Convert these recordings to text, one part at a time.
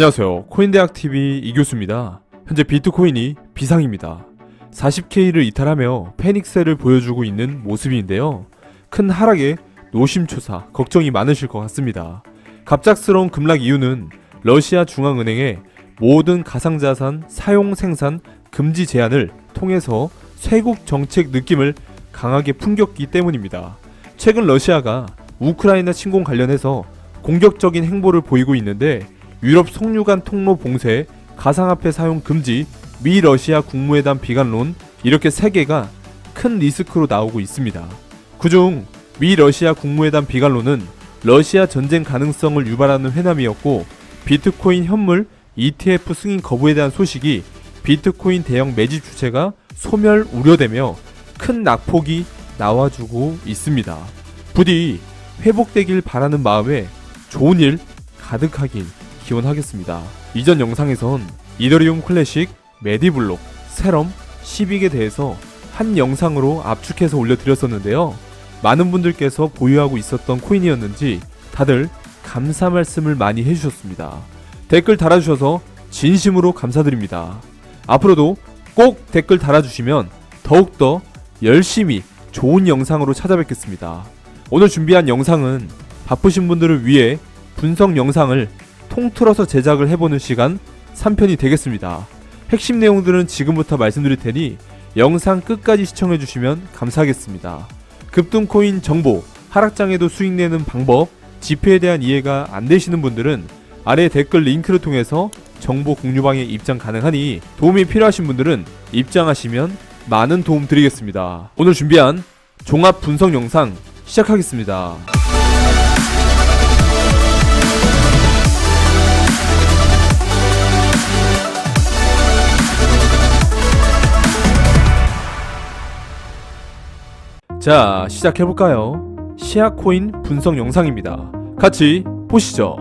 안녕하세요. 코인대학TV 이교수입니다. 현재 비트코인이 비상입니다. 40K를 이탈하며 패닉셀을 보여주고 있는 모습인데요. 큰 하락에 노심초사 걱정이 많으실 것 같습니다. 갑작스러운 급락 이유는 러시아 중앙은행의 모든 가상자산 사용 생산 금지 제한을 통해서 쇄국 정책 느낌을 강하게 풍겼기 때문입니다. 최근 러시아가 우크라이나 침공 관련해서 공격적인 행보를 보이고 있는데 유럽 석유관 통로 봉쇄, 가상화폐 사용 금지, 미 러시아 국무회담 비관론 이렇게 3개가 큰 리스크로 나오고 있습니다. 그중 미 러시아 국무회담 비관론은 러시아 전쟁 가능성을 유발하는 회담이었고 비트코인 현물 ETF 승인 거부에 대한 소식이 비트코인 대형 매집 주체가 소멸 우려되며 큰 낙폭이 나와주고 있습니다. 부디 회복되길 바라는 마음에 좋은 일 가득하길 기원하겠습니다. 이전 영상에선 이더리움 클래식, 메디블록, 세럼, 시빅에 대해서 한 영상으로 압축해서 올려드렸었는데요. 많은 분들께서 보유하고 있었던 코인이었는지 다들 감사 말씀을 많이 해주셨습니다. 댓글 달아주셔서 진심으로 감사드립니다. 앞으로도 꼭 댓글 달아주시면 더욱더 열심히 좋은 영상으로 찾아뵙겠습니다. 오늘 준비한 영상은 바쁘신 분들을 위해 분석 영상을 통틀어서 제작을 해보는 시간 3편이 되겠습니다. 핵심 내용들은 지금부터 말씀드릴 테니 영상 끝까지 시청해주시면 감사하겠습니다. 급등코인 정보, 하락장에도 수익내는 방법, 지표에 대한 이해가 안되시는 분들은 아래 댓글 링크를 통해서 정보 공유방에 입장 가능하니 도움이 필요하신 분들은 입장하시면 많은 도움 드리겠습니다. 오늘 준비한 종합 분석 영상 시작하겠습니다. 자, 시작해볼까요? 시아코인 분석 영상입니다. 같이 보시죠.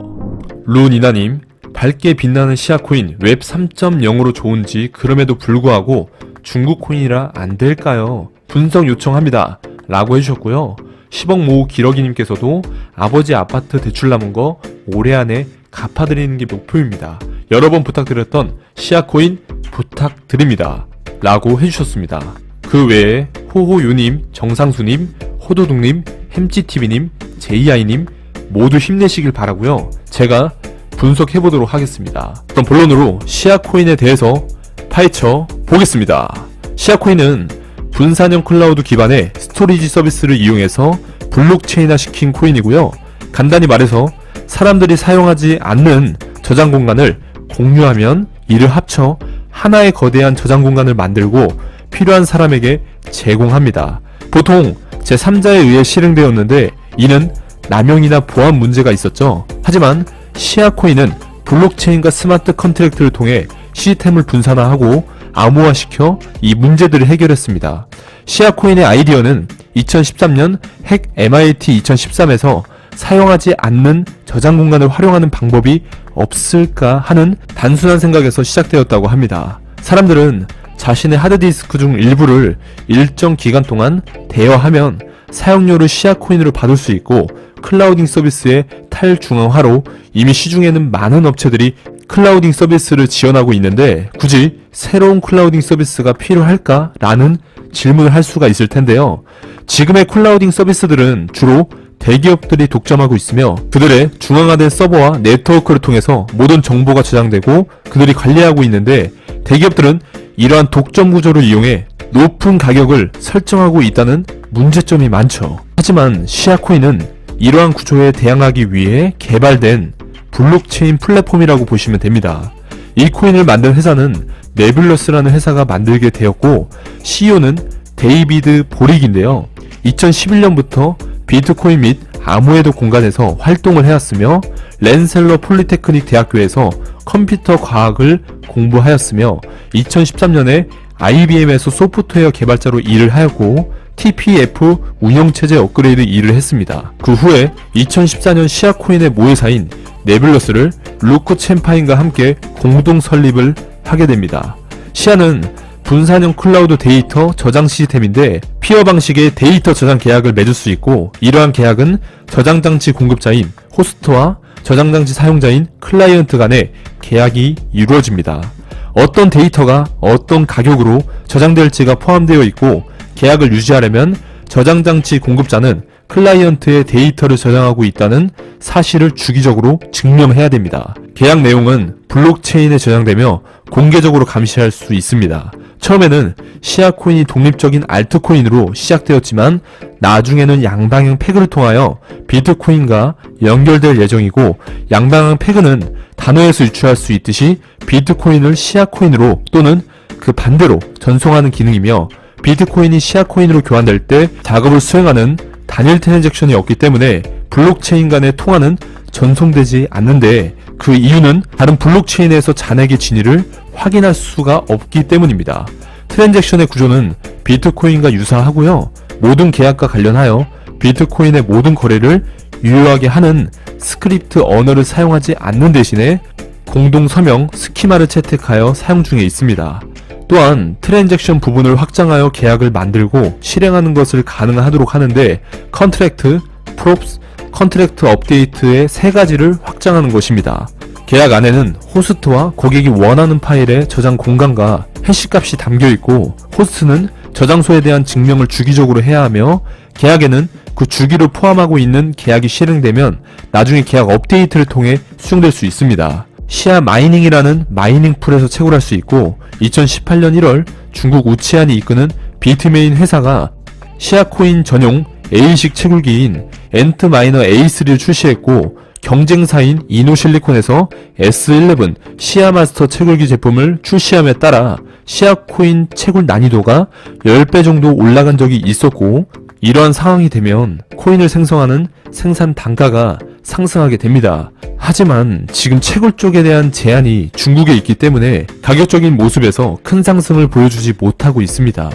루니나님, 밝게 빛나는 시아코인 웹 3.0으로 좋은지 그럼에도 불구하고 중국 코인이라 안 될까요? 분석 요청합니다. 라고 해주셨고요. 10억 모으 기러기님께서도 아버지 아파트 대출 남은 거 올해 안에 갚아드리는 게 목표입니다. 여러 번 부탁드렸던 시아코인 부탁드립니다. 라고 해주셨습니다. 그 외에 호호유님, 정상수님, 호도둑님, 햄찌TV님, 제이아이님 모두 힘내시길 바라고요. 제가 분석해보도록 하겠습니다. 그럼 본론으로 시아코인에 대해서 파헤쳐 보겠습니다. 시아코인은 분산형 클라우드 기반의 스토리지 서비스를 이용해서 블록체인화 시킨 코인이고요. 간단히 말해서 사람들이 사용하지 않는 저장 공간을 공유하면 이를 합쳐 하나의 거대한 저장 공간을 만들고 필요한 사람에게 제공합니다. 보통 제3자에 의해 실행되었는데 이는 남용이나 보안 문제가 있었죠. 하지만 시아코인은 블록체인과 스마트 컨트랙트를 통해 시스템을 분산화하고 암호화시켜 이 문제들을 해결했습니다. 시아코인의 아이디어는 2013년 핵 MIT 2013에서 사용하지 않는 저장 공간을 활용하는 방법이 없을까 하는 단순한 생각에서 시작되었다고 합니다. 사람들은 자신의 하드디스크 중 일부를 일정 기간 동안 대여하면 사용료를 시아코인으로 받을 수 있고 클라우딩 서비스의 탈중앙화로 이미 시중에는 많은 업체들이 클라우딩 서비스를 지원하고 있는데 굳이 새로운 클라우딩 서비스가 필요할까? 라는 질문을 할 수가 있을 텐데요. 지금의 클라우딩 서비스들은 주로 대기업들이 독점하고 있으며 그들의 중앙화된 서버와 네트워크를 통해서 모든 정보가 저장되고 그들이 관리하고 있는데 대기업들은 이러한 독점 구조를 이용해 높은 가격을 설정하고 있다는 문제점이 많죠. 하지만 시아코인은 이러한 구조에 대항하기 위해 개발된 블록체인 플랫폼이라고 보시면 됩니다. 이 코인을 만든 회사는 네뷸러스라는 회사가 만들게 되었고 CEO는 데이비드 보릭인데요. 2011년부터 비트코인 및 암호외도 공간에서 활동을 해왔으며 렌셀러 폴리테크닉 대학교에서 컴퓨터 과학을 공부하였으며 2013년에 IBM에서 소프트웨어 개발자로 일을 하였고 TPF 운영체제 업그레이드 일을 했습니다. 그 후에 2014년 시아코인의 모회사인 네뷸러스를 루크 챔파인과 함께 공동 설립을 하게 됩니다. 시아는 분산형 클라우드 데이터 저장 시스템인데 피어 방식의 데이터 저장 계약을 맺을 수 있고 이러한 계약은 저장 장치 공급자인 호스트와 저장장치 사용자인 클라이언트 간의 계약이 이루어집니다. 어떤 데이터가 어떤 가격으로 저장될지가 포함되어 있고, 계약을 유지하려면 저장장치 공급자는 클라이언트의 데이터를 저장하고 있다는 사실을 주기적으로 증명해야 됩니다. 계약 내용은 블록체인에 저장되며 공개적으로 감시할 수 있습니다. 처음에는 시아코인이 독립적인 알트코인으로 시작되었지만 나중에는 양방향 패그를 통하여 비트코인과 연결될 예정이고, 양방향 패그는 단어에서 유추할 수 있듯이 비트코인을 시아코인으로 또는 그 반대로 전송하는 기능이며, 비트코인이 시아코인으로 교환될 때 작업을 수행하는 단일 트랜잭션이 없기 때문에 블록체인 간의 통화는 전송되지 않는데, 그 이유는 다른 블록체인에서 잔액의 진위를 확인할 수가 없기 때문입니다. 트랜잭션의 구조는 비트코인과 유사하고요. 모든 계약과 관련하여 비트코인의 모든 거래를 유효하게 하는 스크립트 언어를 사용하지 않는 대신에 공동 서명 스키마를 채택하여 사용 중에 있습니다. 또한 트랜잭션 부분을 확장하여 계약을 만들고 실행하는 것을 가능하도록 하는데, 컨트랙트, 프롭스, 컨트랙트 업데이트의 세 가지를 확장하는 것입니다. 계약 안에는 호스트와 고객이 원하는 파일의 저장 공간과 해시값이 담겨 있고, 호스트는 저장소에 대한 증명을 주기적으로 해야 하며, 계약에는 그 주기를 포함하고 있는 계약이 실행되면 나중에 계약 업데이트를 통해 수정될 수 있습니다. 시아 마이닝이라는 마이닝 풀에서 채굴할 수 있고, 2018년 1월 중국 우치안이 이끄는 비트메인 회사가 시아코인 전용 A식 채굴기인 엔트마이너 A3를 출시했고, 경쟁사인 이노실리콘에서 S11 시아마스터 채굴기 제품을 출시함에 따라 시아코인 채굴 난이도가 10배 정도 올라간 적이 있었고, 이러한 상황이 되면 코인을 생성하는 생산 단가가 상승하게 됩니다. 하지만 지금 채굴 쪽에 대한 제한이 중국에 있기 때문에 가격적인 모습에서 큰 상승을 보여주지 못하고 있습니다.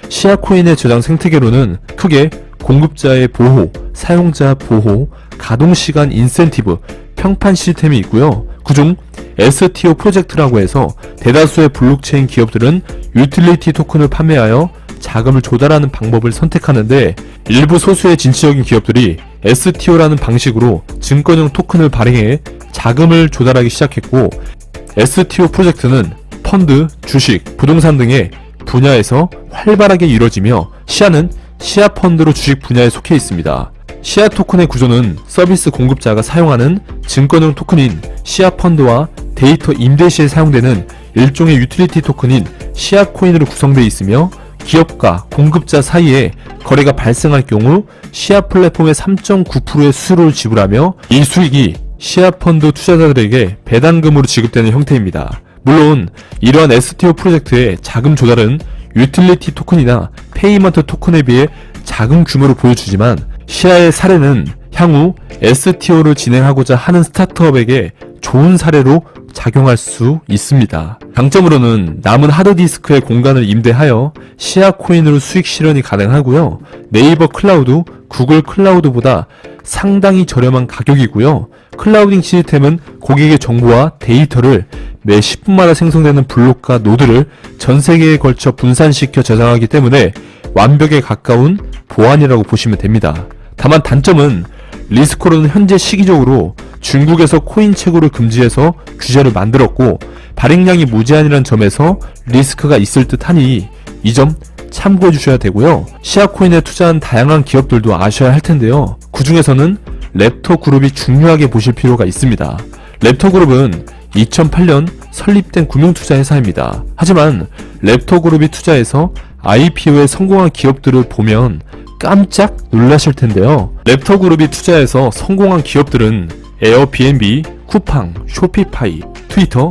시아코인의 저장 생태계로는 크게 공급자의 보호, 사용자 보호, 가동시간 인센티브, 평판 시스템이 있고요. 그중 STO 프로젝트라고 해서 대다수의 블록체인 기업들은 유틸리티 토큰을 판매하여 자금을 조달하는 방법을 선택하는데, 일부 소수의 진취적인 기업들이 STO라는 방식으로 증권형 토큰을 발행해 자금을 조달하기 시작했고, STO 프로젝트는 펀드, 주식, 부동산 등의 분야에서 활발하게 이루어지며, 시아는 시아 펀드로 주식 분야에 속해 있습니다. 시아 토큰의 구조는 서비스 공급자가 사용하는 증권형 토큰인 시아 펀드와 데이터 임대 시에 사용되는 일종의 유틸리티 토큰인 시아 코인으로 구성되어 있으며, 기업과 공급자 사이에 거래가 발생할 경우 시아 플랫폼의 3.9%의 수수료를 지불하며, 이 수익이 시아 펀드 투자자들에게 배당금으로 지급되는 형태입니다. 물론 이러한 STO 프로젝트의 자금 조달은 유틸리티 토큰이나 페이먼트 토큰에 비해 작은 규모로 보여주지만, 시아의 사례는 향후 STO를 진행하고자 하는 스타트업에게 좋은 사례로 작용할 수 있습니다. 장점으로는 남은 하드디스크의 공간을 임대하여 시아 코인으로 수익 실현이 가능하고요. 네이버 클라우드, 구글 클라우드보다 상당히 저렴한 가격이고요. 클라우딩 시스템은 고객의 정보와 데이터를 매 10분마다 생성되는 블록과 노드를 전 세계에 걸쳐 분산시켜 저장하기 때문에 완벽에 가까운 보안이라고 보시면 됩니다. 다만 단점은 리스코로는 현재 시기적으로 중국에서 코인 채굴을 금지해서 규제를 만들었고, 발행량이 무제한이라는 점에서 리스크가 있을 듯 하니 이 점 참고해 주셔야 되고요. 시아코인에 투자한 다양한 기업들도 아셔야 할 텐데요. 그 중에서는 랩터 그룹이 중요하게 보실 필요가 있습니다. 랩터 그룹은 2008년 설립된 금융투자 회사입니다. 하지만 랩터 그룹이 투자해서 IPO에 성공한 기업들을 보면 깜짝 놀라실 텐데요. 랩터 그룹이 투자해서 성공한 기업들은 에어비앤비, 쿠팡, 쇼피파이, 트위터,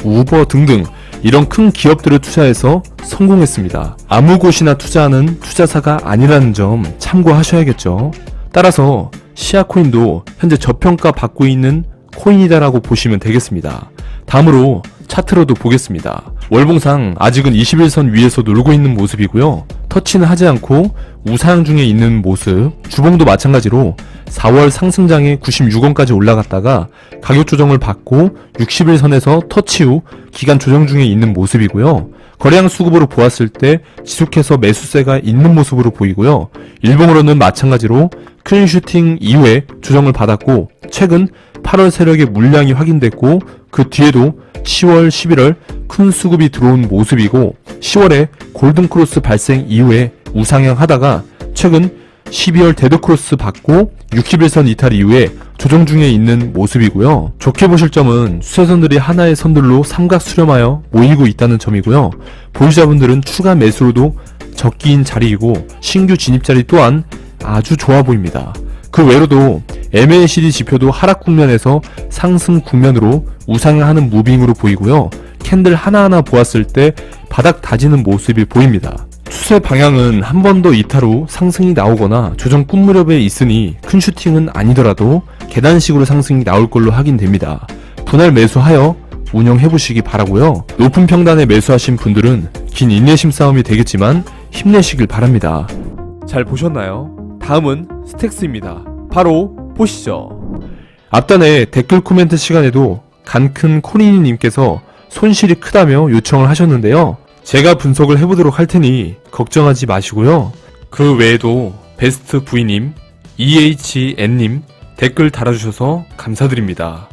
우버 등등 이런 큰 기업들을 투자해서 성공했습니다. 아무 곳이나 투자하는 투자사가 아니라는 점 참고하셔야겠죠. 따라서 시아코인도 현재 저평가 받고 있는 코인이다라고 보시면 되겠습니다. 다음으로 차트로도 보겠습니다. 월봉상 아직은 21선 위에서 놀고 있는 모습이고요. 터치는 하지 않고 우상향 중에 있는 모습. 주봉도 마찬가지로 4월 상승장에 96원까지 올라갔다가 가격 조정을 받고 60일선에서 터치 후 기간 조정 중에 있는 모습이고요. 거래량 수급으로 보았을 때 지속해서 매수세가 있는 모습으로 보이고요. 일봉으로는 마찬가지로 클린 슈팅 이후에 조정을 받았고, 최근 8월 세력의 물량이 확인됐고 그 뒤에도 10월, 11월 큰 수급이 들어온 모습이고 10월에 골든크로스 발생 이후에 우상향 하다가 최근 12월 데드크로스 받고 60일선 이탈 이후에 조정 중에 있는 모습이고요. 좋게 보실 점은 수혜선들이 하나의 선들로 삼각 수렴하여 모이고 있다는 점이고요. 보유자분들은 추가 매수로도 적기인 자리이고 신규 진입 자리 또한 아주 좋아 보입니다. 그 외로도 MACD 지표도 하락 국면에서 상승 국면으로 우상향하는 무빙으로 보이고요. 캔들 하나하나 보았을 때 바닥 다지는 모습이 보입니다. 추세 방향은 한 번 더 이탈 후 상승이 나오거나 조정 끝 무렵에 있으니 큰 슈팅은 아니더라도 계단식으로 상승이 나올 걸로 확인됩니다. 분할 매수하여 운영해보시기 바라고요. 높은 평단에 매수하신 분들은 긴 인내심 싸움이 되겠지만 힘내시길 바랍니다. 잘 보셨나요? 다음은 스택스입니다. 바로 보시죠. 앞단에 댓글 코멘트 시간에도 간큰 코리니님께서 손실이 크다며 요청을 하셨는데요. 제가 분석을 해보도록 할 테니 걱정하지 마시고요. 그 외에도 베스트 V님, EHN님 댓글 달아주셔서 감사드립니다.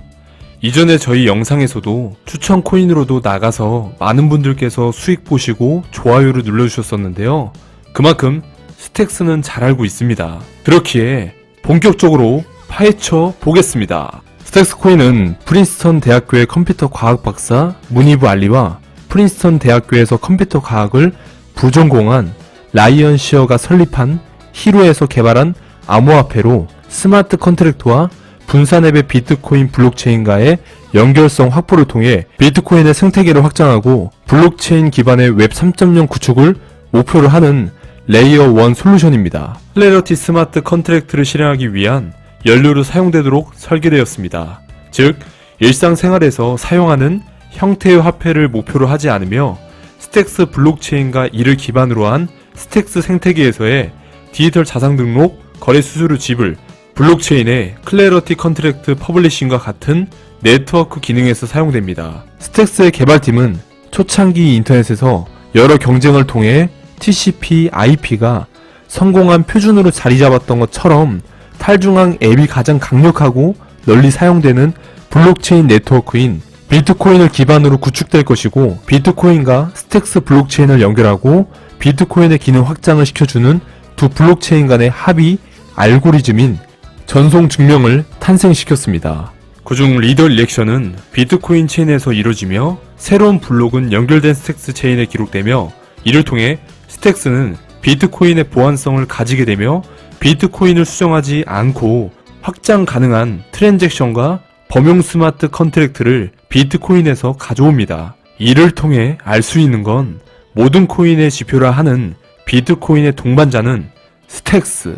이전에 저희 영상에서도 추천 코인으로도 나가서 많은 분들께서 수익 보시고 좋아요를 눌러주셨었는데요. 그만큼 스택스는 잘 알고 있습니다. 그렇기에 본격적으로 파헤쳐 보겠습니다. 스택스 코인은 프린스턴 대학교의 컴퓨터 과학 박사 무니브 알리와 프린스턴 대학교에서 컴퓨터 과학을 부전공한 라이언 시어가 설립한 히로에서 개발한 암호화폐로 스마트 컨트랙트와 분산앱의 비트코인 블록체인과의 연결성 확보를 통해 비트코인의 생태계를 확장하고 블록체인 기반의 웹 3.0 구축을 목표로 하는 레이어 1 솔루션입니다. 클래리티 스마트 컨트랙트를 실행하기 위한 연료로 사용되도록 설계되었습니다. 즉, 일상생활에서 사용하는 형태의 화폐를 목표로 하지 않으며 스택스 블록체인과 이를 기반으로 한 스택스 생태계에서의 디지털 자산 등록, 거래 수수료 지불, 블록체인의 클래리티 컨트랙트 퍼블리싱과 같은 네트워크 기능에서 사용됩니다. 스택스의 개발팀은 초창기 인터넷에서 여러 경쟁을 통해 TCP/IP가 성공한 표준으로 자리 잡았던 것처럼 탈중앙 앱이 가장 강력하고 널리 사용되는 블록체인 네트워크인 비트코인을 기반으로 구축될 것이고, 비트코인과 스택스 블록체인을 연결하고 비트코인의 기능 확장을 시켜주는 두 블록체인 간의 합의 알고리즘인 전송 증명을 탄생시켰습니다. 그중 리더 리액션은 비트코인 체인에서 이루어지며 새로운 블록은 연결된 스택스 체인에 기록되며, 이를 통해 스택스는 비트코인의 보안성을 가지게 되며 비트코인을 수정하지 않고 확장 가능한 트랜잭션과 범용 스마트 컨트랙트를 비트코인에서 가져옵니다. 이를 통해 알 수 있는 건 모든 코인의 지표라 하는 비트코인의 동반자는 스택스,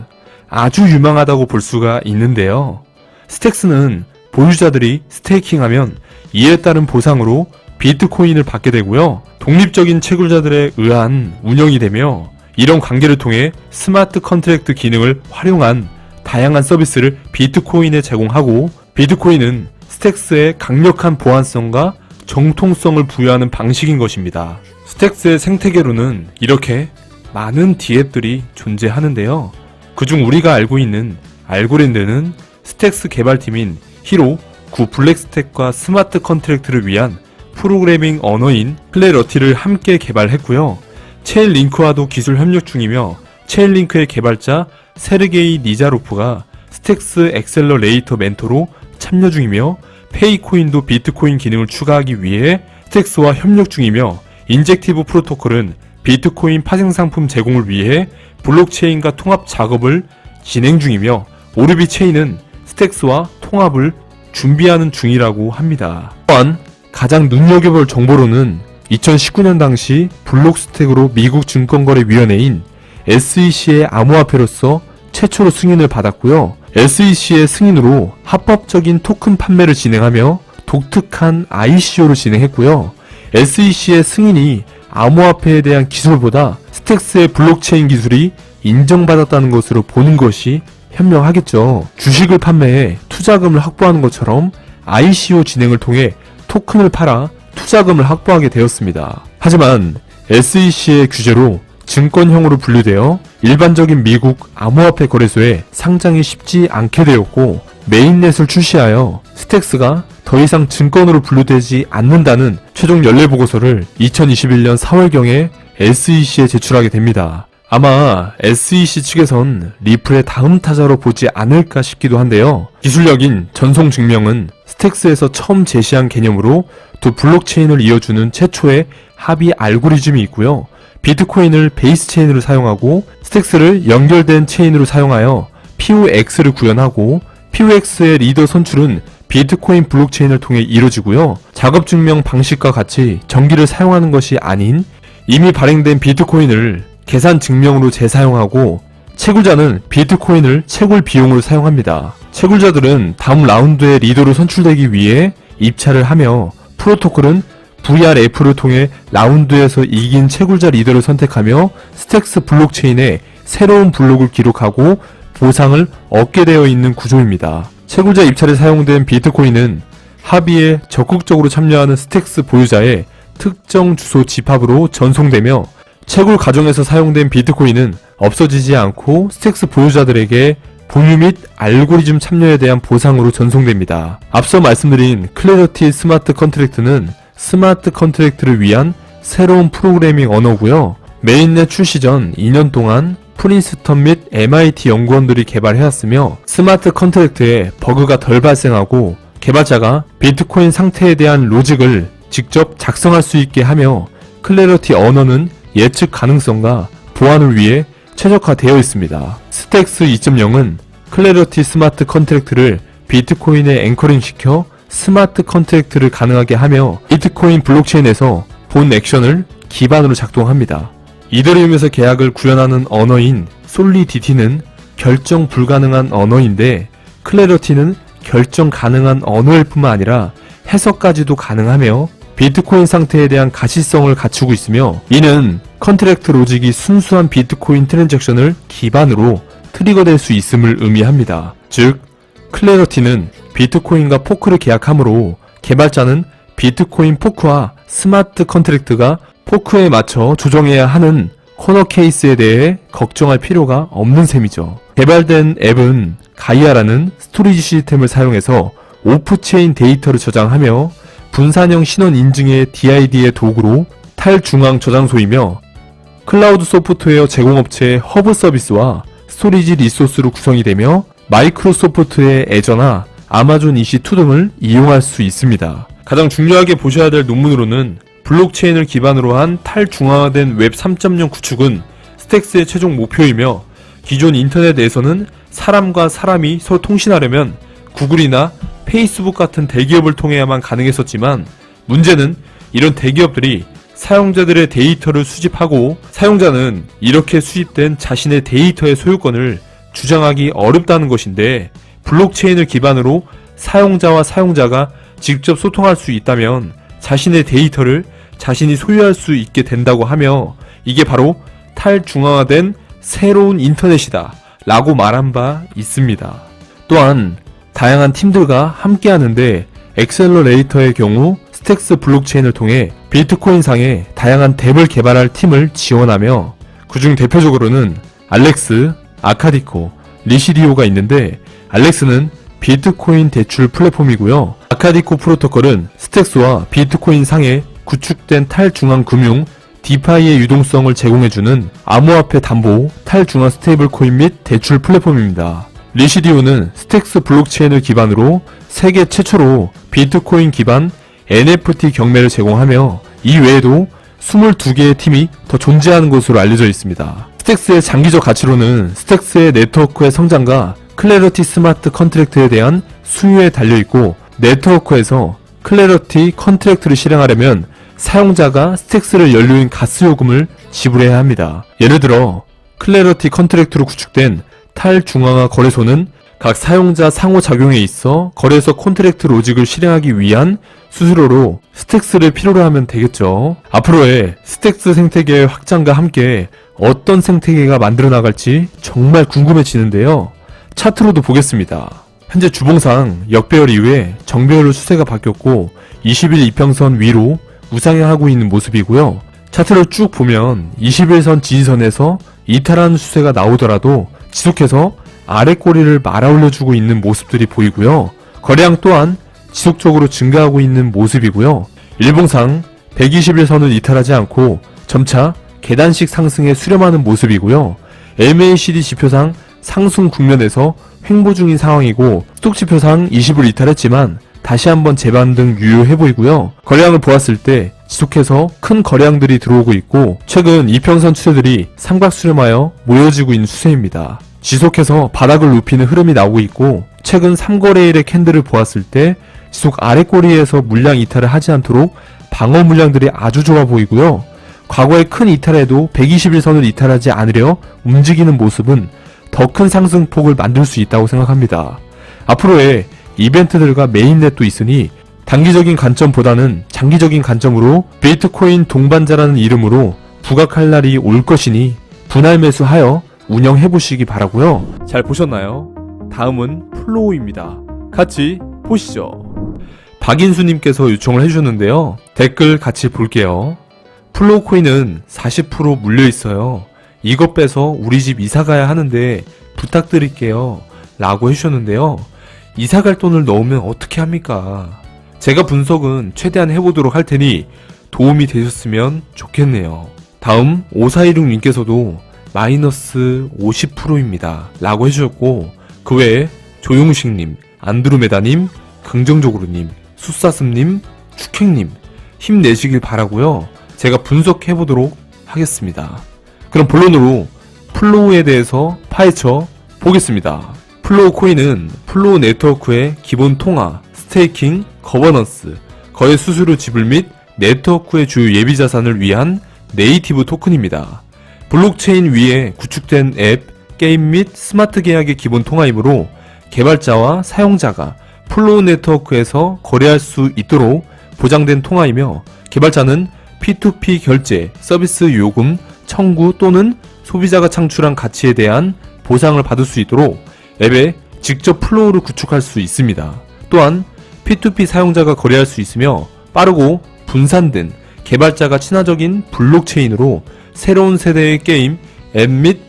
아주 유망하다고 볼 수가 있는데요. 스택스는 보유자들이 스테이킹하면 이에 따른 보상으로 비트코인을 받게 되고요. 독립적인 채굴자들에 의한 운영이 되며, 이런 관계를 통해 스마트 컨트랙트 기능을 활용한 다양한 서비스를 비트코인에 제공하고, 비트코인은 스택스의 강력한 보안성과 정통성을 부여하는 방식인 것입니다. 스택스의 생태계로는 이렇게 많은 D앱들이 존재하는데요. 그중 우리가 알고 있는 알고랜드는 스택스 개발팀인 히로 9 블랙스택과 스마트 컨트랙트를 위한 프로그래밍 언어인 클래러티를 함께 개발했고요. 체인링크와도 기술 협력 중이며, 체인링크의 개발자 세르게이 니자로프가 스택스 엑셀러레이터 멘토로 참여 중이며, 페이코인도 비트코인 기능을 추가하기 위해 스택스와 협력 중이며, 인젝티브 프로토콜은 비트코인 파생 상품 제공을 위해 블록체인과 통합 작업을 진행 중이며, 오르비 체인은 스택스와 통합을 준비하는 중이라고 합니다. 또한 가장 눈여겨볼 정보로는 2019년 당시 블록스택으로 미국 증권거래위원회인 SEC의 암호화폐로서 최초로 승인을 받았고요. SEC의 승인으로 합법적인 토큰 판매를 진행하며 독특한 ICO를 진행했고요. SEC의 승인이 암호화폐에 대한 기술보다 스택스의 블록체인 기술이 인정받았다는 것으로 보는 것이 현명하겠죠. 주식을 판매해 투자금을 확보하는 것처럼 ICO 진행을 통해 토큰을 팔아 투자금을 확보하게 되었습니다. 하지만 SEC의 규제로 증권형으로 분류되어 일반적인 미국 암호화폐 거래소에 상장이 쉽지 않게 되었고, 메인넷을 출시하여 스택스가 더 이상 증권으로 분류되지 않는다는 최종 연례보고서를 2021년 4월경에 SEC에 제출하게 됩니다. 아마 SEC 측에선 리플의 다음 타자로 보지 않을까 싶기도 한데요. 기술력인 전송 증명은 스택스에서 처음 제시한 개념으로 두 블록체인을 이어주는 최초의 합의 알고리즘이 있고요. 비트코인을 베이스 체인으로 사용하고 스택스를 연결된 체인으로 사용하여 POX를 구현하고 POX의 리더 선출은 비트코인 블록체인을 통해 이루어지고요. 작업 증명 방식과 같이 전기를 사용하는 것이 아닌 이미 발행된 비트코인을 계산 증명으로 재사용하고 채굴자는 비트코인을 채굴 비용으로 사용합니다. 채굴자들은 다음 라운드의 리더로 선출되기 위해 입찰을 하며 프로토콜은 VRF를 통해 라운드에서 이긴 채굴자 리더를 선택하며 스택스 블록체인에 새로운 블록을 기록하고 보상을 얻게 되어 있는 구조입니다. 채굴자 입찰에 사용된 비트코인은 합의에 적극적으로 참여하는 스택스 보유자의 특정 주소 집합으로 전송되며 채굴 과정에서 사용된 비트코인은 없어지지 않고 스택스 보유자들에게 보유 및 알고리즘 참여에 대한 보상으로 전송됩니다. 앞서 말씀드린 클래리티 스마트 컨트랙트는 스마트 컨트랙트를 위한 새로운 프로그래밍 언어고요. 메인넷 출시 전 2년 동안 프린스턴 및 MIT 연구원들이 개발해왔으며 스마트 컨트랙트에 버그가 덜 발생하고 개발자가 비트코인 상태에 대한 로직을 직접 작성할 수 있게 하며 클래리티 언어는 예측 가능성과 보안을 위해 최적화되어 있습니다. 스택스 2.0은 클래리티 스마트 컨트랙트를 비트코인에 앵커링시켜 스마트 컨트랙트를 가능하게 하며 비트코인 블록체인에서 본 액션을 기반으로 작동합니다. 이더리움에서 계약을 구현하는 언어인 솔리디티는 결정 불가능한 언어인데 클래리티는 결정 가능한 언어일 뿐만 아니라 해석까지도 가능하며 비트코인 상태에 대한 가시성을 갖추고 있으며 이는 컨트랙트 로직이 순수한 비트코인 트랜잭션을 기반으로 트리거될 수 있음을 의미합니다. 즉, 클래리티는 비트코인과 포크를 계약하므로 개발자는 비트코인 포크와 스마트 컨트랙트가 포크에 맞춰 조정해야 하는 코너 케이스에 대해 걱정할 필요가 없는 셈이죠. 개발된 앱은 가이아라는 스토리지 시스템을 사용해서 오프체인 데이터를 저장하며 분산형 신원 인증의 DID의 도구로 탈중앙 저장소이며 클라우드 소프트웨어 제공업체 허브 서비스와 스토리지 리소스로 구성이 되며 마이크로소프트의 애저나 아마존 EC2 등을 이용할 수 있습니다. 가장 중요하게 보셔야 될 논문으로는 블록체인을 기반으로 한 탈중앙화된 웹 3.0 구축은 스택스의 최종 목표이며 기존 인터넷에서는 사람과 사람이 서로 통신하려면 구글이나 페이스북 같은 대기업을 통해야만 가능했었지만 문제는 이런 대기업들이 사용자들의 데이터를 수집하고 사용자는 이렇게 수집된 자신의 데이터의 소유권을 주장하기 어렵다는 것인데 블록체인을 기반으로 사용자와 사용자가 직접 소통할 수 있다면 자신의 데이터를 자신이 소유할 수 있게 된다고 하며 이게 바로 탈중앙화된 새로운 인터넷이다 라고 말한 바 있습니다. 또한 다양한 팀들과 함께 하는데 엑셀러레이터의 경우 스택스 블록체인을 통해 비트코인 상에 다양한 덱을 개발할 팀을 지원하며 그중 대표적으로는 알렉스, 아카디코, 리시디오가 있는데 알렉스는 비트코인 대출 플랫폼이고요. 아카디코 프로토콜은 스택스와 비트코인 상에 구축된 탈중앙 금융 디파이의 유동성을 제공해주는 암호화폐 담보 탈중앙 스테이블 코인 및 대출 플랫폼입니다. 리시디오는 스택스 블록체인을 기반으로 세계 최초로 비트코인 기반 NFT 경매를 제공하며 이 외에도 22개의 팀이 더 존재하는 것으로 알려져 있습니다. 스택스의 장기적 가치로는 스택스의 네트워크의 성장과 클래리티 스마트 컨트랙트에 대한 수요에 달려있고 네트워크에서 클래리티 컨트랙트를 실행하려면 사용자가 스택스를 연료인 가스요금을 지불해야 합니다. 예를 들어 클래리티 컨트랙트로 구축된 탈중앙화 거래소는 각 사용자 상호작용에 있어 거래소 컨트랙트 로직을 실행하기 위한 수수료로 스택스를 필요로 하면 되겠죠. 앞으로의 스택스 생태계의 확장과 함께 어떤 생태계가 만들어 나갈지 정말 궁금해지는데요. 차트로도 보겠습니다. 현재 주봉상 역배열 이후에 정배열로 추세가 바뀌었고 20일 이평선 위로 우상향하고 있는 모습이고요. 차트를 쭉 보면 21선 지지선에서 이탈하는 추세가 나오더라도 지속해서 아래 꼬리를 말아 올려주고 있는 모습들이 보이고요. 거래량 또한 지속적으로 증가하고 있는 모습이고요. 일봉상 121선을 이탈하지 않고 점차 계단식 상승에 수렴하는 모습이고요. MACD 지표상 상승 국면에서 횡보 중인 상황이고 스톡 지표상 20을 이탈했지만 다시 한번 재반등 유효해 보이고요. 거래량을 보았을 때 지속해서 큰 거래량들이 들어오고 있고 최근 이평선 추세들이 삼각 수렴하여 모여지고 있는 추세입니다. 지속해서 바닥을 눕히는 흐름이 나오고 있고 최근 3거래일의 캔들을 보았을 때 지속 아래 꼬리에서 물량 이탈을 하지 않도록 방어 물량들이 아주 좋아 보이고요. 과거에 큰 이탈에도 121선을 이탈하지 않으려 움직이는 모습은 더 큰 상승폭을 만들 수 있다고 생각합니다. 앞으로의 이벤트들과 메인넷도 있으니 단기적인 관점보다는 장기적인 관점으로 비트코인 동반자라는 이름으로 부각할 날이 올 것이니 분할 매수하여 운영해보시기 바라고요. 잘 보셨나요? 다음은 플로우입니다. 같이 보시죠. 박인수님께서 요청을 해주셨는데요. 댓글 같이 볼게요. 플로우 코인은 40% 물려있어요. 이것 빼서 우리 집 이사가야 하는데 부탁드릴게요. 라고 해주셨는데요. 이사갈 돈을 넣으면 어떻게 합니까? 제가 분석은 최대한 해보도록 할 테니 도움이 되셨으면 좋겠네요. 다음 5416님께서도 마이너스 50%입니다. 라고 해주셨고 그 외에 조용식님, 안드로메다님, 긍정적으로님, 숫사슴님, 축행님 힘내시길 바라고요. 제가 분석해보도록 하겠습니다. 그럼 본론으로 플로우에 대해서 파헤쳐 보겠습니다. 플로우 코인은 플로우 네트워크의 기본 통화, 스테이킹, 거버넌스, 거래 수수료 지불 및 네트워크의 주요 예비 자산을 위한 네이티브 토큰입니다. 블록체인 위에 구축된 앱, 게임 및 스마트 계약의 기본 통화이므로 개발자와 사용자가 플로우 네트워크에서 거래할 수 있도록 보장된 통화이며 개발자는 P2P 결제, 서비스 요금, 청구 또는 소비자가 창출한 가치에 대한 보상을 받을 수 있도록 앱에 직접 플로우를 구축할 수 있습니다. 또한 P2P 사용자가 거래할 수 있으며 빠르고 분산된 개발자가 친화적인 블록체인으로 새로운 세대의 게임, 앱 및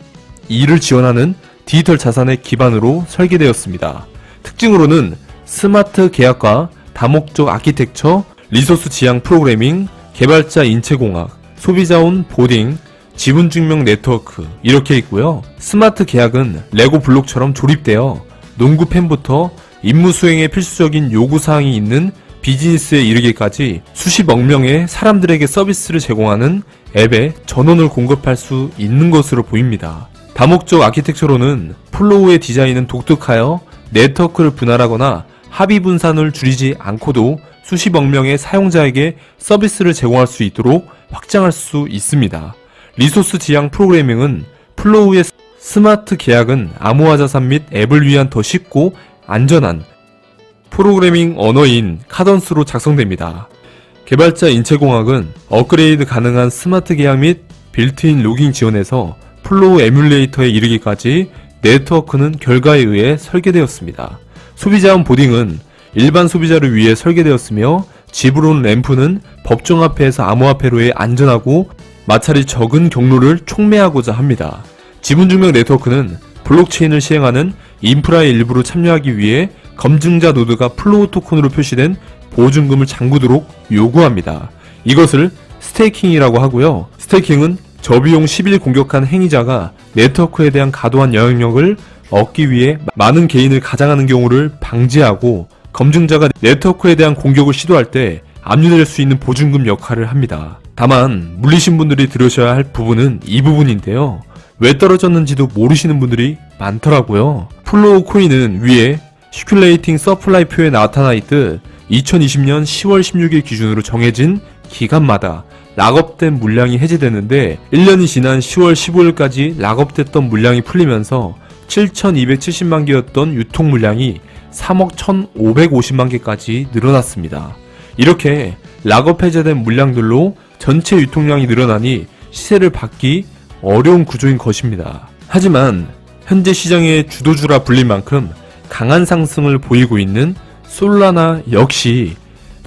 이를 지원하는 디지털 자산의 기반으로 설계되었습니다. 특징으로는 스마트 계약과 다목적 아키텍처, 리소스 지향 프로그래밍, 개발자 인체공학, 소비자온 보딩, 지분증명 네트워크 이렇게 있고요. 스마트 계약은 레고 블록처럼 조립되어 농구 팬부터 임무 수행에 필수적인 요구사항이 있는 비즈니스에 이르기까지 수십억 명의 사람들에게 서비스를 제공하는 앱에 전원을 공급할 수 있는 것으로 보입니다. 다목적 아키텍처로는 플로우의 디자인은 독특하여 네트워크를 분할하거나 합의 분산을 줄이지 않고도 수십억 명의 사용자에게 서비스를 제공할 수 있도록 확장할 수 있습니다. 리소스 지향 프로그래밍은 플로우의 스마트 계약은 암호화 자산 및 앱을 위한 더 쉽고 안전한 프로그래밍 언어인 카던스로 작성됩니다. 개발자 인체공학은 업그레이드 가능한 스마트 계약 및 빌트인 로깅 지원에서 플로우 에뮬레이터에 이르기까지 네트워크는 결과에 의해 설계되었습니다. 소비자원 보딩은 일반 소비자를 위해 설계되었으며 지브론 램프는 법정화폐에서 암호화폐로의 안전하고 마찰이 적은 경로를 촉매하고자 합니다. 지분증명 네트워크는 블록체인을 시행하는 인프라의 일부로 참여하기 위해 검증자 노드가 플로우 토큰으로 표시된 보증금을 잠그도록 요구합니다. 이것을 스테이킹이라고 하고요. 스테이킹은 저비용 10일 공격한 행위자가 네트워크에 대한 과도한 영향력을 얻기 위해 많은 개인을 가장하는 경우를 방지하고 검증자가 네트워크에 대한 공격을 시도할 때 압류될 수 있는 보증금 역할을 합니다. 다만 물리신 분들이 들으셔야 할 부분은 이 부분인데요. 왜 떨어졌는지도 모르시는 분들이 많더라고요. 플로우 코인은 위에 시큘레이팅 서플라이 표에 나타나 있듯 2020년 10월 16일 기준으로 정해진 기간마다 락업된 물량이 해제되는데 1년이 지난 10월 15일까지 락업됐던 물량이 풀리면서 7,270만 개였던 유통 물량이 3억 1,550만 개까지 늘어났습니다. 이렇게 락업 해제된 물량들로 전체 유통량이 늘어나니 시세를 받기 어려운 구조인 것입니다. 하지만 현재 시장의 주도주라 불릴 만큼 강한 상승을 보이고 있는 솔라나 역시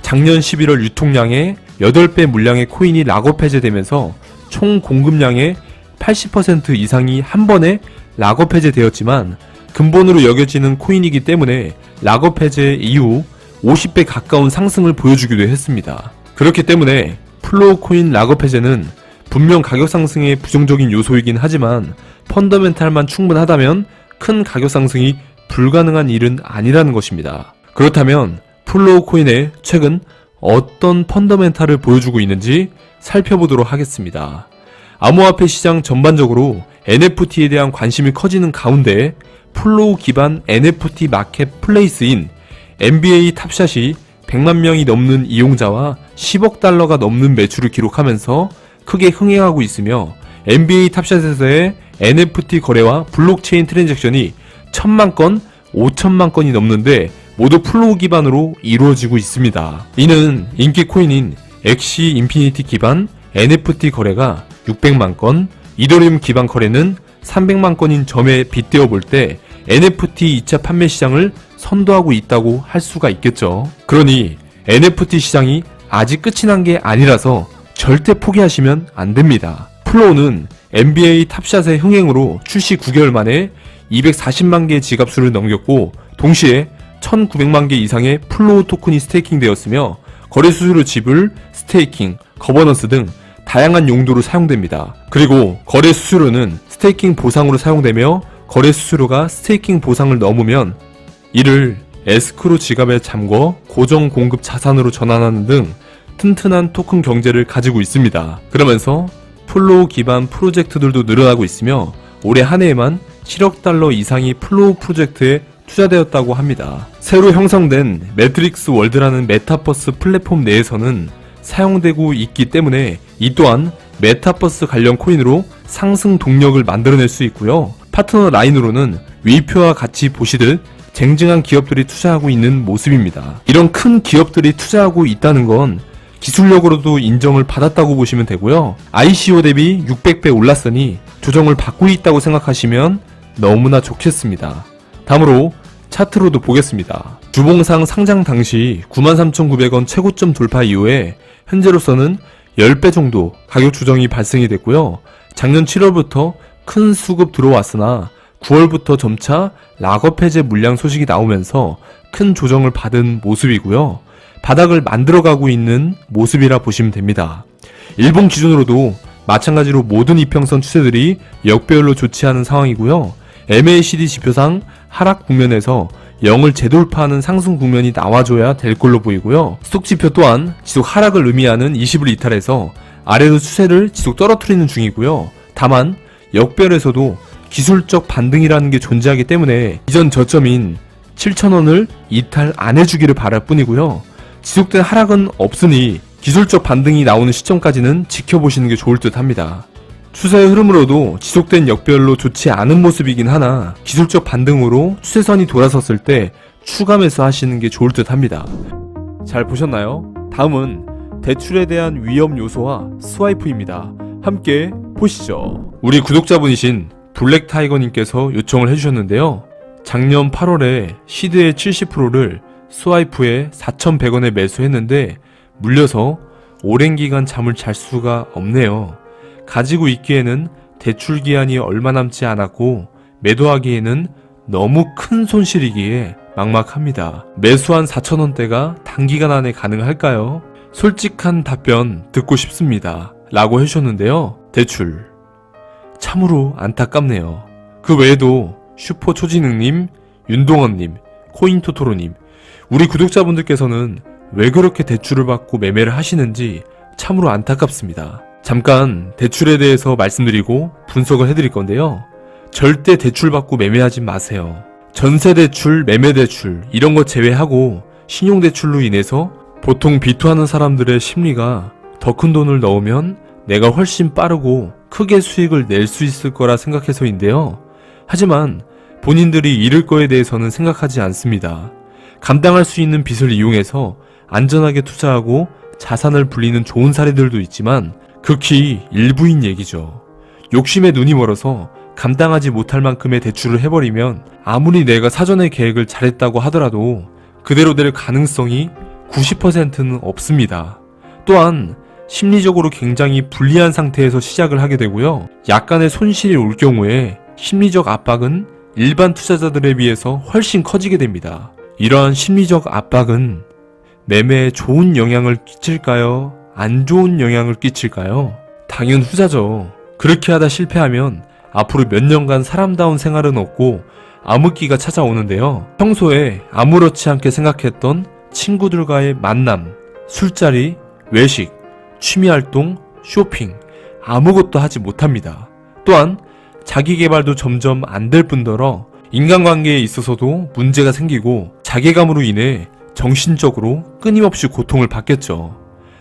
작년 11월 유통량의 8배 물량의 코인이 락업 해제되면서 총 공급량의 80% 이상이 한 번에 락업 해제되었지만 근본으로 여겨지는 코인이기 때문에 락업 해제 이후 50배 가까운 상승을 보여주기도 했습니다. 그렇기 때문에 플로우 코인 락업 해제는 분명 가격 상승의 부정적인 요소이긴 하지만 펀더멘탈만 충분하다면 큰 가격 상승이 불가능한 일은 아니라는 것입니다. 그렇다면 플로우 코인의 최근 어떤 펀더멘탈을 보여주고 있는지 살펴보도록 하겠습니다. 암호화폐 시장 전반적으로 NFT에 대한 관심이 커지는 가운데 플로우 기반 NFT 마켓 플레이스인 NBA 탑샷이 100만 명이 넘는 이용자와 10억 달러가 넘는 매출을 기록하면서 크게 흥행하고 있으며 NBA 탑샷에서의 NFT 거래와 블록체인 트랜잭션이 1000만 건, 5천만 건이 넘는데 모두 플로우 기반으로 이루어지고 있습니다. 이는 인기 코인인 엑시 인피니티 기반 NFT 거래가 600만 건, 이더리움 기반 거래는 300만 건인 점에 빗대어 볼 때 NFT 2차 판매 시장을 선도하고 있다고 할 수가 있겠죠. 그러니 NFT 시장이 아직 끝이 난 게 아니라서 절대 포기하시면 안 됩니다. 플로우는 NBA 탑샷의 흥행으로 출시 9개월 만에 240만 개의 지갑수를 넘겼고 동시에 1900만 개 이상의 플로우 토큰이 스테이킹 되었으며 거래 수수료 지불, 스테이킹, 거버넌스 등 다양한 용도로 사용됩니다. 그리고 거래 수수료는 스테이킹 보상으로 사용되며 거래 수수료가 스테이킹 보상을 넘으면 이를 에스크로 지갑에 잠궈 고정 공급 자산으로 전환하는 등 튼튼한 토큰 경제를 가지고 있습니다. 그러면서 플로우 기반 프로젝트들도 늘어나고 있으며 올해 한 해에만 7억 달러 이상이 플로우 프로젝트에 투자되었다고 합니다. 새로 형성된 매트릭스 월드라는 메타버스 플랫폼 내에서는 사용되고 있기 때문에 이 또한 메타버스 관련 코인으로 상승 동력을 만들어낼 수 있고요. 파트너 라인으로는 위표와 같이 보시듯 쟁쟁한 기업들이 투자하고 있는 모습입니다. 이런 큰 기업들이 투자하고 있다는 건 기술력으로도 인정을 받았다고 보시면 되고요. ICO 대비 600배 올랐으니 조정을 받고 있다고 생각하시면 너무나 좋겠습니다. 다음으로 차트로도 보겠습니다. 주봉상 상장 당시 93,900원 최고점 돌파 이후에 현재로서는 10배 정도 가격 조정이 발생이 됐고요. 작년 7월부터 큰 수급 들어왔으나 9월부터 점차 락업 해제 물량 소식이 나오면서 큰 조정을 받은 모습이고요. 바닥을 만들어가고 있는 모습이라 보시면 됩니다. 일본 기준으로도 마찬가지로 모든 이평선 추세들이 역배열로 좋지 않은 상황이고요. MACD 지표상 하락 국면에서 0을 재돌파하는 상승 국면이 나와줘야 될 걸로 보이고요. 스톡 지표 또한 지속 하락을 의미하는 20을 이탈해서 아래로 추세를 지속 떨어뜨리는 중이고요. 다만 역배열에서도 기술적 반등이라는 게 존재하기 때문에 이전 저점인 7,000원을 이탈 안 해주기를 바랄 뿐이고요. 지속된 하락은 없으니 기술적 반등이 나오는 시점까지는 지켜보시는 게 좋을 듯 합니다. 추세의 흐름으로도 지속된 역배열로 좋지 않은 모습이긴 하나 기술적 반등으로 추세선이 돌아섰을 때 추가 매수하시는 게 좋을 듯 합니다. 잘 보셨나요? 다음은 대출에 대한 위험 요소와 스와이프입니다. 함께 보시죠. 우리 구독자분이신 블랙타이거님께서 요청을 해주셨는데요. 작년 8월에 시드의 70%를 스와이프에 4,100원에 매수했는데 물려서 오랜 기간 잠을 잘 수가 없네요. 가지고 있기에는 대출 기한이 얼마 남지 않았고 매도하기에는 너무 큰 손실이기에 막막합니다. 매수한 4,000원대가 단기간 안에 가능할까요? 솔직한 답변 듣고 싶습니다. 라고 해주셨는데요. 대출 참으로 안타깝네요. 그 외에도 슈퍼초지능님, 윤동원님, 코인토토로님 우리 구독자분들께서는 왜 그렇게 대출을 받고 매매를 하시는지 참으로 안타깝습니다. 잠깐 대출에 대해서 말씀드리고 분석을 해드릴 건데요. 절대 대출 받고 매매하지 마세요. 전세대출, 매매대출 이런 거 제외하고 신용대출로 인해서 보통 비투하는 사람들의 심리가 더 큰 돈을 넣으면 내가 훨씬 빠르고 크게 수익을 낼 수 있을 거라 생각해서인데요. 하지만 본인들이 잃을 거에 대해서는 생각하지 않습니다. 감당할 수 있는 빚을 이용해서 안전하게 투자하고 자산을 불리는 좋은 사례들도 있지만 극히 일부인 얘기죠. 욕심에 눈이 멀어서 감당하지 못할 만큼의 대출을 해버리면 아무리 내가 사전에 계획을 잘했다고 하더라도 그대로 될 가능성이 90%는 없습니다. 또한 심리적으로 굉장히 불리한 상태에서 시작을 하게 되고요. 약간의 손실이 올 경우에 심리적 압박은 일반 투자자들에 비해서 훨씬 커지게 됩니다. 이러한 심리적 압박은 매매에 좋은 영향을 끼칠까요? 안 좋은 영향을 끼칠까요? 당연 후자죠. 그렇게 하다 실패하면 앞으로 몇 년간 사람다운 생활은 없고 암흑기가 찾아오는데요. 평소에 아무렇지 않게 생각했던 친구들과의 만남, 술자리, 외식, 취미활동, 쇼핑, 아무것도 하지 못합니다. 또한 자기개발도 점점 안 될 뿐더러 인간관계에 있어서도 문제가 생기고 자괴감으로 인해 정신적으로 끊임없이 고통을 받겠죠.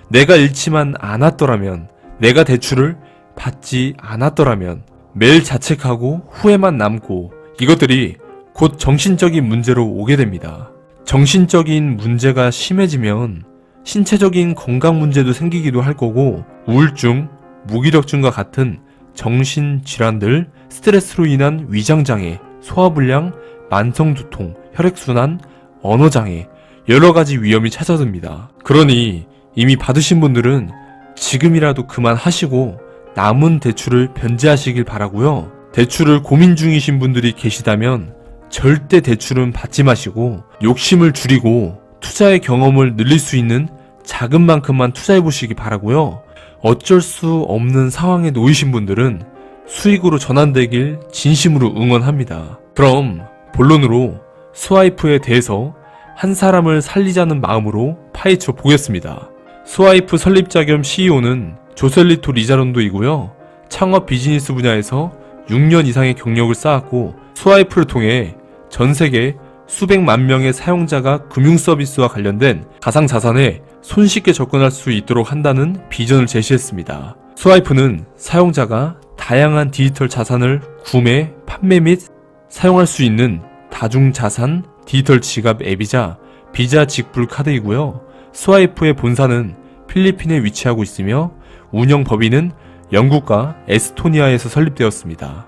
내가 잃지만 않았더라면, 내가 대출을 받지 않았더라면 매일 자책하고 후회만 남고 이것들이 곧 정신적인 문제로 오게 됩니다. 정신적인 문제가 심해지면 신체적인 건강 문제도 생기기도 할 거고 우울증, 무기력증과 같은 정신질환들, 스트레스로 인한 위장장애, 소화불량, 만성두통, 혈액순환, 언어장애 여러가지 위험이 찾아듭니다. 그러니 이미 받으신 분들은 지금이라도 그만하시고 남은 대출을 변제하시길 바라고요. 대출을 고민 중이신 분들이 계시다면 절대 대출은 받지 마시고 욕심을 줄이고 투자의 경험을 늘릴 수 있는 작은 만큼만 투자해 보시기 바라고요. 어쩔 수 없는 상황에 놓이신 분들은 수익으로 전환되길 진심으로 응원합니다. 그럼 본론으로 스와이프에 대해서 한 사람을 살리자는 마음으로 파헤쳐 보겠습니다. 스와이프 설립자 겸 CEO는 조셀리토 리자론도이고요. 창업 비즈니스 분야에서 6년 이상의 경력을 쌓았고 스와이프를 통해 전 세계 수백만 명의 사용자가 금융 서비스와 관련된 가상자산에 손쉽게 접근할 수 있도록 한다는 비전을 제시했습니다. 스와이프는 사용자가 다양한 디지털 자산을 구매, 판매 및 사용할 수 있는 다중자산 디지털 지갑 앱이자 비자 직불 카드이고요. 스와이프의 본사는 필리핀에 위치하고 있으며 운영 법인은 영국과 에스토니아에서 설립되었습니다.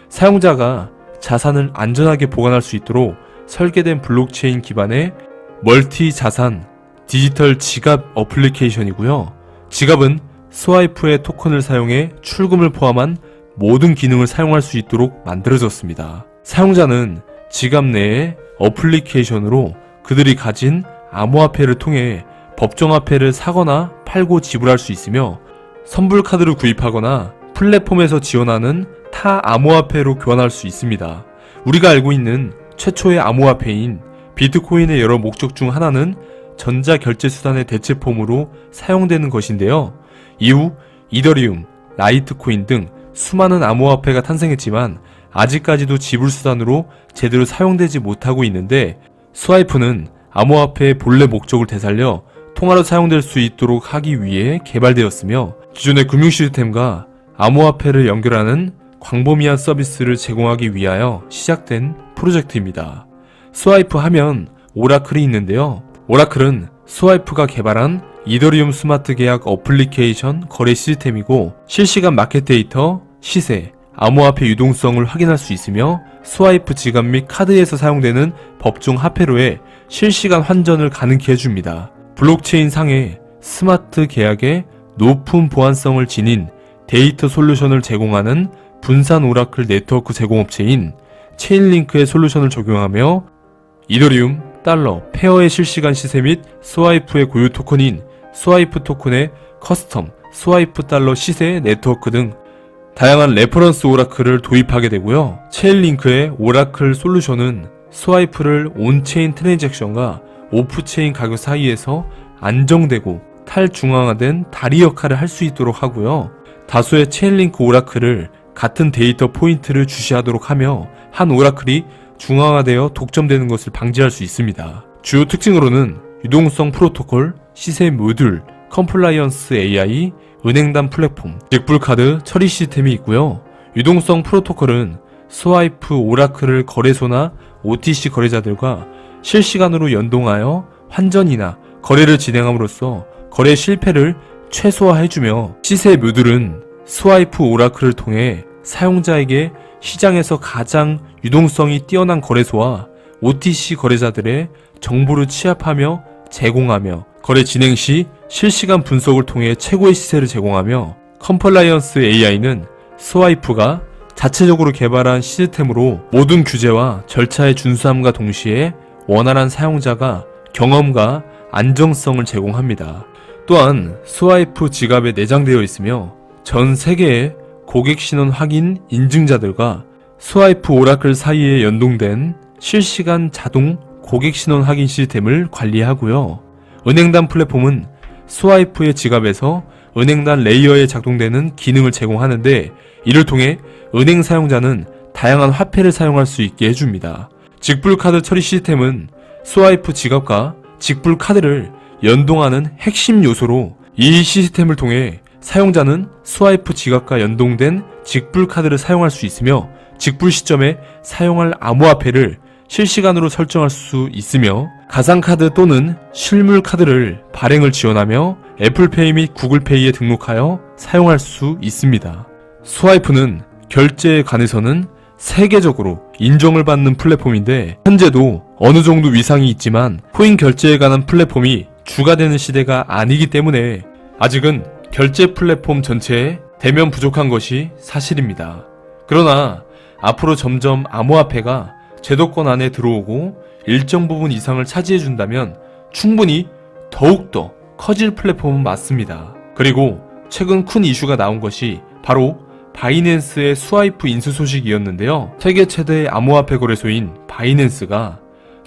사용자가 자산을 안전하게 보관할 수 있도록 설계된 블록체인 기반의 멀티 자산 디지털 지갑 어플리케이션이고요. 지갑은 스와이프의 토큰을 사용해 출금을 포함한 모든 기능을 사용할 수 있도록 만들어졌습니다. 사용자는 지갑 내의 어플리케이션으로 그들이 가진 암호화폐를 통해 법정화폐를 사거나 팔고 지불할 수 있으며 선불카드를 구입하거나 플랫폼에서 지원하는 타 암호화폐로 교환할 수 있습니다. 우리가 알고 있는 최초의 암호화폐인 비트코인의 여러 목적 중 하나는 전자결제수단의 대체폼으로 사용되는 것인데요. 이후 이더리움, 라이트코인 등 수많은 암호화폐가 탄생했지만 아직까지도 지불수단으로 제대로 사용되지 못하고 있는데 스와이프는 암호화폐의 본래 목적을 되살려 통화로 사용될 수 있도록 하기 위해 개발되었으며 기존의 금융 시스템과 암호화폐를 연결하는 광범위한 서비스를 제공하기 위하여 시작된 프로젝트입니다. 스와이프 하면 오라클이 있는데요. 오라클은 스와이프가 개발한 이더리움 스마트 계약 어플리케이션 거래 시스템이고 실시간 마켓 데이터, 시세, 암호화폐 유동성을 확인할 수 있으며 스와이프 지갑 및 카드에서 사용되는 법정 화폐로의 실시간 환전을 가능케 해줍니다. 블록체인 상의 스마트 계약에 높은 보안성을 지닌 데이터 솔루션을 제공하는 분산 오라클 네트워크 제공업체인 체인링크의 솔루션을 적용하며 이더리움, 달러, 페어의 실시간 시세 및 스와이프의 고유 토큰인 스와이프 토큰의 커스텀, 스와이프 달러 시세 네트워크 등 다양한 레퍼런스 오라클을 도입하게 되고요. 체인링크의 오라클 솔루션은 스와이프를 온체인 트랜잭션과 오프체인 가격 사이에서 안정되고 탈중앙화된 다리 역할을 할 수 있도록 하고요. 다수의 체인링크 오라클을 같은 데이터 포인트를 주시하도록 하며 한 오라클이 중앙화되어 독점되는 것을 방지할 수 있습니다. 주요 특징으로는 유동성 프로토콜, 시세 모듈, 컴플라이언스 AI, 은행단 플랫폼, 직불카드 처리 시스템이 있고요. 유동성 프로토콜은 스와이프 오라클을 거래소나 OTC 거래자들과 실시간으로 연동하여 환전이나 거래를 진행함으로써 거래 실패를 최소화해주며 시세 모듈은 스와이프 오라클을 통해 사용자에게 시장에서 가장 유동성이 뛰어난 거래소와 OTC 거래자들의 정보를 취합하며 제공하며 거래 진행 시 실시간 분석을 통해 최고의 시세를 제공하며 컴플라이언스 AI는 스와이프가 자체적으로 개발한 시스템으로 모든 규제와 절차의 준수함과 동시에 원활한 사용자가 경험과 안정성을 제공합니다. 또한 스와이프 지갑에 내장되어 있으며 전 세계의 고객 신원 확인 인증자들과 스와이프 오라클 사이에 연동된 실시간 자동 고객 신원 확인 시스템을 관리하고요. 은행단 플랫폼은 스와이프의 지갑에서 은행단 레이어에 작동되는 기능을 제공하는데, 이를 통해 은행 사용자는 다양한 화폐를 사용할 수 있게 해줍니다. 직불카드 처리 시스템은 스와이프 지갑과 직불카드를 연동하는 핵심 요소로, 이 시스템을 통해 사용자는 스와이프 지갑과 연동된 직불카드를 사용할 수 있으며 직불 시점에 사용할 암호화폐를 실시간으로 설정할 수 있으며, 가상카드 또는 실물카드를 발행을 지원하며 애플페이 및 구글페이에 등록하여 사용할 수 있습니다. 스와이프는 결제에 관해서는 세계적으로 인정을 받는 플랫폼인데, 현재도 어느 정도 위상이 있지만 코인 결제에 관한 플랫폼이 주가 되는 시대가 아니기 때문에 아직은 결제 플랫폼 전체에 대면 부족한 것이 사실입니다. 그러나 앞으로 점점 암호화폐가 제도권 안에 들어오고 일정 부분 이상을 차지해준다면 충분히 더욱더 커질 플랫폼은 맞습니다. 그리고 최근 큰 이슈가 나온 것이 바로 바이낸스의 스와이프 인수 소식이었는데요. 세계 최대의 암호화폐 거래소인 바이낸스가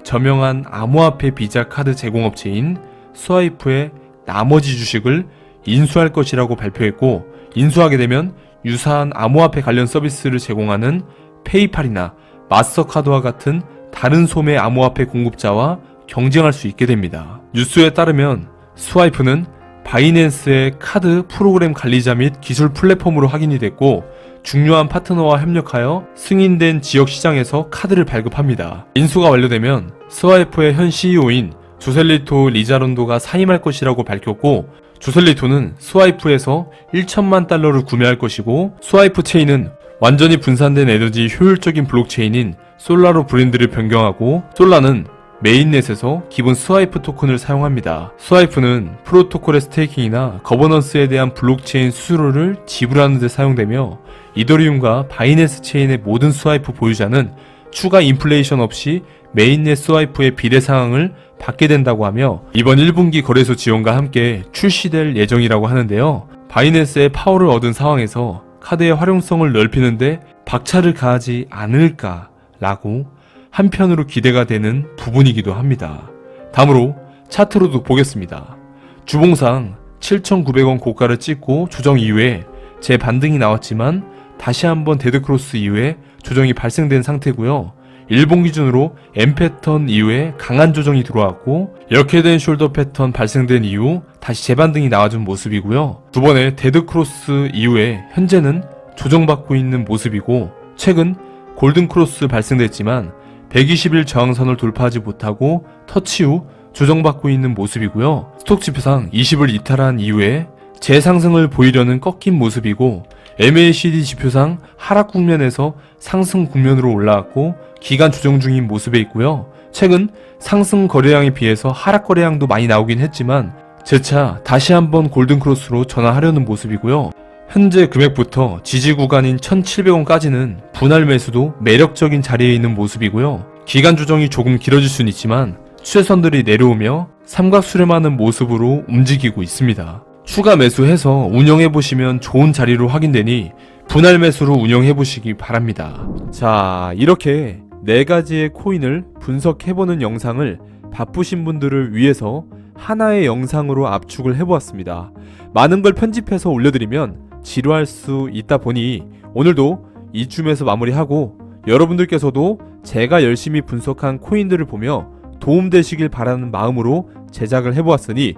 저명한 암호화폐 비자 카드 제공업체인 스와이프의 나머지 주식을 인수할 것이라고 발표했고, 인수하게 되면 유사한 암호화폐 관련 서비스를 제공하는 페이팔이나 마스터카드와 같은 다른 소매 암호화폐 공급자와 경쟁할 수 있게 됩니다. 뉴스에 따르면 스와이프는 바이낸스의 카드 프로그램 관리자 및 기술 플랫폼으로 확인이 됐고, 중요한 파트너와 협력하여 승인된 지역 시장에서 카드를 발급합니다. 인수가 완료되면 스와이프의 현 CEO인 조셀리토 리자론도가 사임할 것이라고 밝혔고, 조셀리토는 스와이프에서 1천만 달러를 구매할 것이고, 스와이프 체인은 완전히 분산된 에너지 효율적인 블록체인인 솔라로 브랜드를 변경하고, 솔라는 메인넷에서 기본 스와이프 토큰을 사용합니다. 스와이프는 프로토콜의 스테이킹이나 거버넌스에 대한 블록체인 수수료를 지불하는 데 사용되며, 이더리움과 바이낸스 체인의 모든 스와이프 보유자는 추가 인플레이션 없이 메인넷 스와이프의 비례 상황을 받게 된다고 하며, 이번 1분기 거래소 지원과 함께 출시될 예정이라고 하는데요. 바이낸스의 파워를 얻은 상황에서 카드의 활용성을 넓히는데 박차를 가하지 않을까라고 한편으로 기대가 되는 부분이기도 합니다. 다음으로 차트로도 보겠습니다. 주봉상 7,900원 고가를 찍고 조정 이후에 재반등이 나왔지만 다시 한번 데드크로스 이후에 조정이 발생된 상태고요. 일본 기준으로 M 패턴 이후에 강한 조정이 들어왔고, 이렇게 된 숄더 패턴 발생된 이후 다시 재반등이 나와준 모습이고요. 두 번의 데드크로스 이후에 현재는 조정받고 있는 모습이고, 최근 골든크로스 발생됐지만 120일 저항선을 돌파하지 못하고 터치 후 조정받고 있는 모습이고요. 스톡 지표상 20을 이탈한 이후에 재상승을 보이려는 꺾인 모습이고, MACD 지표상 하락 국면에서 상승 국면으로 올라왔고 기간 조정 중인 모습에 있고요. 최근 상승 거래량에 비해서 하락 거래량도 많이 나오긴 했지만 재차 다시 한번 골든크로스로 전환하려는 모습이고요. 현재 금액부터 지지 구간인 1,700원까지는 분할 매수도 매력적인 자리에 있는 모습이고요. 기간 조정이 조금 길어질 수는 있지만 추세선들이 내려오며 삼각 수렴하는 모습으로 움직이고 있습니다. 추가 매수해서 운영해보시면 좋은 자리로 확인되니 분할 매수로 운영해보시기 바랍니다. 자, 이렇게 4가지의 코인을 분석해보는 영상을 바쁘신 분들을 위해서 하나의 영상으로 압축을 해보았습니다. 많은 걸 편집해서 올려드리면 지루할 수 있다 보니 오늘도 이쯤에서 마무리하고, 여러분들께서도 제가 열심히 분석한 코인들을 보며 도움되시길 바라는 마음으로 제작을 해보았으니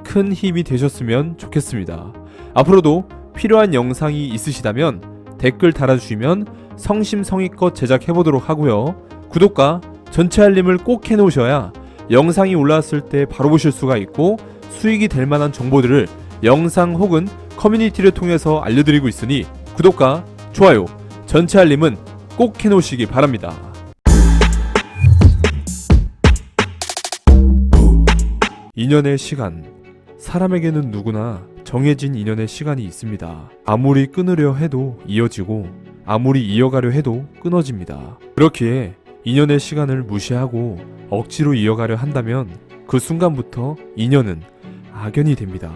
큰 힘이 되셨으면 좋겠습니다. 앞으로도 필요한 영상이 있으시다면 댓글 달아주시면 성심성의껏 제작해보도록 하고요. 구독과 전체 알림을 꼭 해놓으셔야 영상이 올라왔을 때 바로 보실 수가 있고, 수익이 될 만한 정보들을 영상 혹은 커뮤니티를 통해서 알려드리고 있으니 구독과 좋아요, 전체 알림은 꼭 해놓으시기 바랍니다. 인연의 시간. 사람에게는 누구나 정해진 인연의 시간이 있습니다. 아무리 끊으려 해도 이어지고, 아무리 이어가려 해도 끊어집니다. 그렇기에 인연의 시간을 무시하고 억지로 이어가려 한다면 그 순간부터 인연은 악연이 됩니다.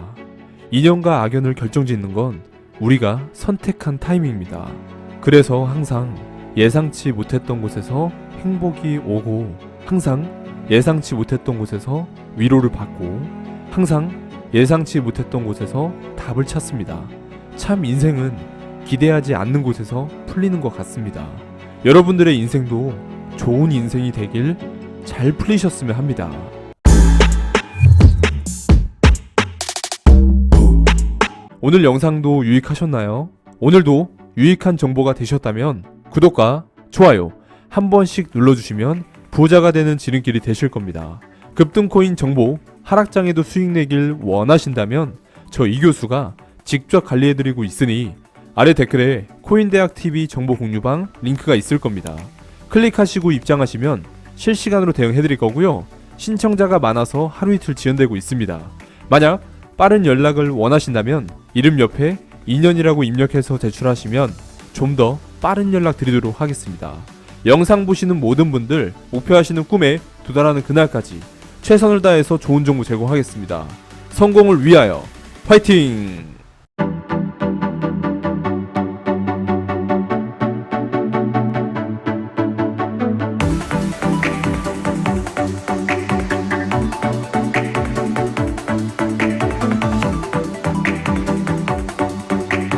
인연과 악연을 결정짓는 건 우리가 선택한 타이밍입니다. 그래서 항상 예상치 못했던 곳에서 행복이 오고, 항상 예상치 못했던 곳에서 위로를 받고, 항상 예상치 못했던 곳에서 답을 찾습니다. 참 인생은 기대하지 않는 곳에서 풀리는 것 같습니다. 여러분들의 인생도 좋은 인생이 되길 잘 풀리셨으면 합니다. 오늘 영상도 유익하셨나요? 오늘도 유익한 정보가 되셨다면 구독과 좋아요 한 번씩 눌러주시면 부자가 되는 지름길이 되실 겁니다. 급등코인 정보, 하락장에도 수익 내길 원하신다면 저 이교수가 직접 관리해드리고 있으니 아래 댓글에 코인대학TV 정보 공유방 링크가 있을 겁니다. 클릭하시고 입장하시면 실시간으로 대응해드릴 거고요. 신청자가 많아서 하루 이틀 지연되고 있습니다. 만약 빠른 연락을 원하신다면 이름 옆에 2년이라고 입력해서 제출하시면 좀 더 빠른 연락 드리도록 하겠습니다. 영상 보시는 모든 분들 목표하시는 꿈에 도달하는 그날까지 최선을 다해서 좋은 정보 제공하겠습니다. 성공을 위하여 파이팅!